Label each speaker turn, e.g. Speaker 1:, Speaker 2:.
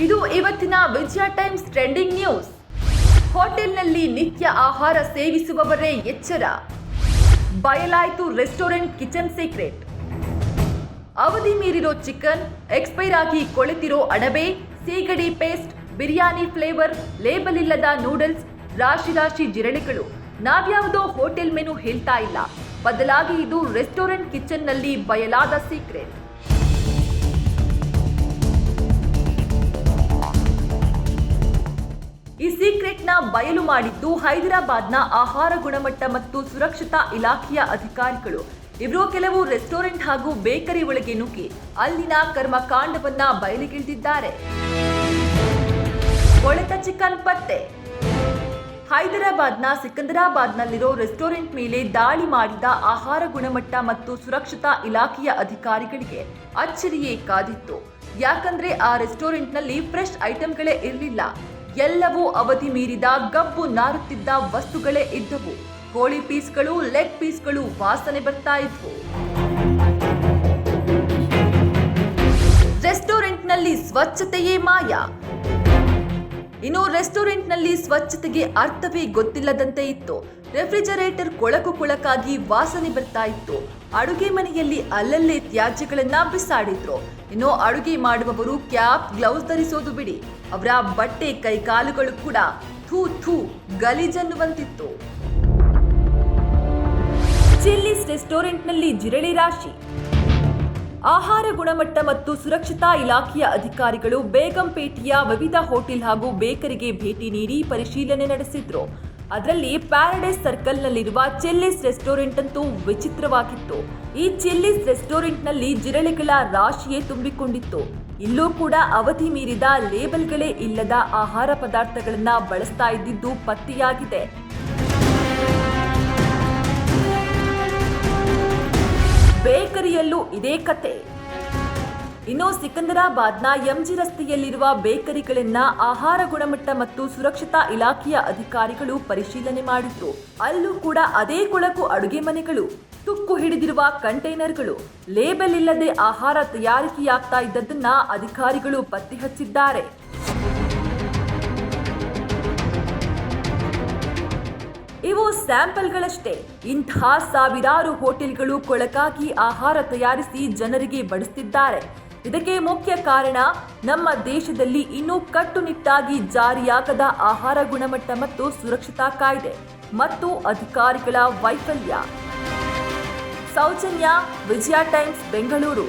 Speaker 1: ಇದು ಇವತ್ತಿನ ವಿಜಯ times trending news. ಹೋಟೆಲ್ನಲ್ಲಿ ನಿತ್ಯ ಆಹಾರ ಸೇವಿಸುವವರೇ ಎಚ್ಚರ. ಬಯಲಾಯಿತು ರೆಸ್ಟೋರೆಂಟ್ ಕಿಚನ್ ಸೀಕ್ರೆಟ್. ಅವಧಿ ಮೀರಿರೋ ಚಿಕನ್, ಎಕ್ಸ್ಪೈರ್ ಆಗಿ ಕೊಳೆತಿರೋ ಅಣಬೆ, ಸೀಗಡಿ ಪೇಸ್ಟ್, ಬಿರಿಯಾನಿ ಫ್ಲೇವರ್, ಲೇಬಲ್ ಇಲ್ಲದ ನೂಡಲ್ಸ್, ರಾಶಿ ಜಿರಳೆಗಳು. ನಾವ್ಯಾವುದೋ ಹೋಟೆಲ್ ಮೆನು ಹೇಳ್ತಾ ಇಲ್ಲ, ಬದಲಾಗಿ ಇದು ರೆಸ್ಟೋರೆಂಟ್ ಕಿಚನ್ನಲ್ಲಿ ಬಯಲಾದ ಸೀಕ್ರೆಟ್. ಈ ಸೀಕ್ರೆಟ್ನ ಬಯಲು ಮಾಡಿದ್ದು ಹೈದರಾಬಾದ್ನ ಆಹಾರ ಗುಣಮಟ್ಟ ಮತ್ತು ಸುರಕ್ಷತಾ ಇಲಾಖೆಯ ಅಧಿಕಾರಿಗಳು. ಇವರು ಕೆಲವು ರೆಸ್ಟೋರೆಂಟ್ ಹಾಗೂ ಬೇಕರಿ ಒಳಗೆ ನುಗ್ಗಿ ಅಲ್ಲಿನ ಕರ್ಮಕಾಂಡವನ್ನ ಬಯಲಿಗೆಳೆದಿದ್ದಾರೆ. ಕೊಳೆತ ಚಿಕನ್ ಪತ್ತೆ. ಹೈದರಾಬಾದ್ನ ಸಿಕಂದರಾಬಾದ್ನಲ್ಲಿರೋ ರೆಸ್ಟೋರೆಂಟ್ ಮೇಲೆ ದಾಳಿ ಮಾಡಿದ ಆಹಾರ ಗುಣಮಟ್ಟ ಮತ್ತು ಸುರಕ್ಷತಾ ಇಲಾಖೆಯ ಅಧಿಕಾರಿಗಳಿಗೆ ಅಚ್ಚರಿಯೇ ಕಾದಿತ್ತು. ಯಾಕಂದ್ರೆ ಆ ರೆಸ್ಟೋರೆಂಟ್ನಲ್ಲಿ ಫ್ರೆಶ್ ಐಟಂಗಳೇ ಇರಲಿಲ್ಲ. ಎಲ್ಲವೂ ಅವಧಿ ಮೀರಿದ ಗಬ್ಬು ನಾರುತ್ತಿದ್ದ ವಸ್ತುಗಳೇ ಇದ್ದವು. ಕೋಳಿ ಪೀಸ್ಗಳು, ಲೆಗ್ ಪೀಸ್ಗಳು ವಾಸನೆ ಬರ್ತಾ ಇದ್ವು. ರೆಸ್ಟೋರೆಂಟ್ನಲ್ಲಿ ಸ್ವಚ್ಛತೆಯೇ ಮಾಯ. ಇನ್ನು ರೆಸ್ಟೋರೆಂಟ್ನಲ್ಲಿ ಸ್ವಚ್ಛತೆಗೆ ಅರ್ಥವೇ ಗೊತ್ತಿಲ್ಲದಂತೆ ಇತ್ತು. ರೆಫ್ರಿಜರೇಟರ್ ಕೊಳಕಾಗಿ ವಾಸನೆ ಬರ್ತಾ ಇತ್ತು. ಅಡುಗೆ ಮನೆಯಲ್ಲಿ ಅಲ್ಲಲ್ಲೇ ತ್ಯಾಜ್ಯಗಳನ್ನ ಬಿಸಾಡಿದ್ರು. ಇನ್ನು ಅಡುಗೆ ಮಾಡುವವರು ಕ್ಯಾಪ್, ಗ್ಲೌಸ್ ಧರಿಸೋದು ಬಿಡಿ, ಅವರ ಬಟ್ಟೆ ಕೈಕಾಲುಗಳು ಕೂಡ ಥೂ ಗಲೀಜನ್ನುವಂತಿತ್ತು. ಚಿಲ್ಲಿಸ್ ರೆಸ್ಟೋರೆಂಟ್ನಲ್ಲಿ ಜಿರಳೆ ರಾಶಿ. ಆಹಾರ ಗುಣಮಟ್ಟ ಮತ್ತು ಸುರಕ್ಷತಾ ಇಲಾಖೆಯ ಅಧಿಕಾರಿಗಳು ಬೇಗಂಪೇಟೆಯ ವಿವಿಧ ಹೋಟೆಲ್ ಹಾಗೂ ಬೇಕರಿಗೆ ಭೇಟಿ ನೀಡಿ ಪರಿಶೀಲನೆ ನಡೆಸಿದ್ರು. ಅದರಲ್ಲಿ ಪ್ಯಾರಡೈಸ್ ಸರ್ಕಲ್ನಲ್ಲಿರುವ ಚಿಲ್ಲಿಸ್ ರೆಸ್ಟೋರೆಂಟ್ ಅಂತೂ ವಿಚಿತ್ರವಾಗಿತ್ತು. ಈ ಚಿಲ್ಲಿಸ್ ರೆಸ್ಟೋರೆಂಟ್ನಲ್ಲಿ ಜಿರಳೆಗಳ ರಾಶಿಯೇ ತುಂಬಿಕೊಂಡಿತ್ತು. ಇಲ್ಲೂ ಕೂಡ ಅವಧಿ ಮೀರಿದ ಲೇಬಲ್ಗಳೇ ಇಲ್ಲದ ಆಹಾರ ಪದಾರ್ಥಗಳನ್ನ ಬಳಸ್ತಾ ಇದ್ದಿದ್ದು ಪತ್ತೆಯಾಗಿದೆ. ಬೇಕರಿಯಲ್ಲೂ ಇದೇ ಕತೆ. ಇನ್ನು ಸಿಕಂದರಾಬಾದ್ನ ಎಂಜಿ ರಸ್ತೆಯಲ್ಲಿರುವ ಬೇಕರಿಗಳನ್ನ ಆಹಾರ ಗುಣಮಟ್ಟ ಮತ್ತು ಸುರಕ್ಷತಾ ಇಲಾಖೆಯ ಅಧಿಕಾರಿಗಳು ಪರಿಶೀಲನೆ ಮಾಡಿದ್ರು. ಅಲ್ಲೂ ಕೂಡ ಅದೇ ಕೊಳಕು ಅಡುಗೆ ಮನೆಗಳು, ತುಕ್ಕು ಹಿಡಿದಿರುವ ಕಂಟೈನರ್ಗಳು, ಲೇಬಲ್ ಇಲ್ಲದೆ ಆಹಾರ ತಯಾರಿಕೆಯಾಗ್ತಾ ಇದ್ದದನ್ನ ಅಧಿಕಾರಿಗಳು ಪತ್ತೆ ಹಚ್ಚಿದ್ದಾರೆ. ಇವು ಸ್ಯಾಂಪಲ್ಗಳಷ್ಟೇ. ಇಂಥ ಸಾವಿರಾರು ಹೋಟೆಲ್ಗಳು ಕೊಳಕಾಗಿ ಆಹಾರ ತಯಾರಿಸಿ ಜನರಿಗೆ ಬಡಿಸುತ್ತಿದ್ದಾರೆ. ಇದಕ್ಕೆ ಮುಖ್ಯ ಕಾರಣ ನಮ್ಮ ದೇಶದಲ್ಲಿ ಇನ್ನೂ ಕಟ್ಟುನಿಟ್ಟಾಗಿ ಜಾರಿಯಾಗದ ಆಹಾರ ಗುಣಮಟ್ಟ ಮತ್ತು ಸುರಕ್ಷತಾ ಕಾಯ್ದೆ ಮತ್ತು ಅಧಿಕಾರಿಗಳ ವೈಫಲ್ಯ. ಸೌಜನ್ಯ, ವಿಜಯ ಟೈಮ್ಸ್, ಬೆಂಗಳೂರು.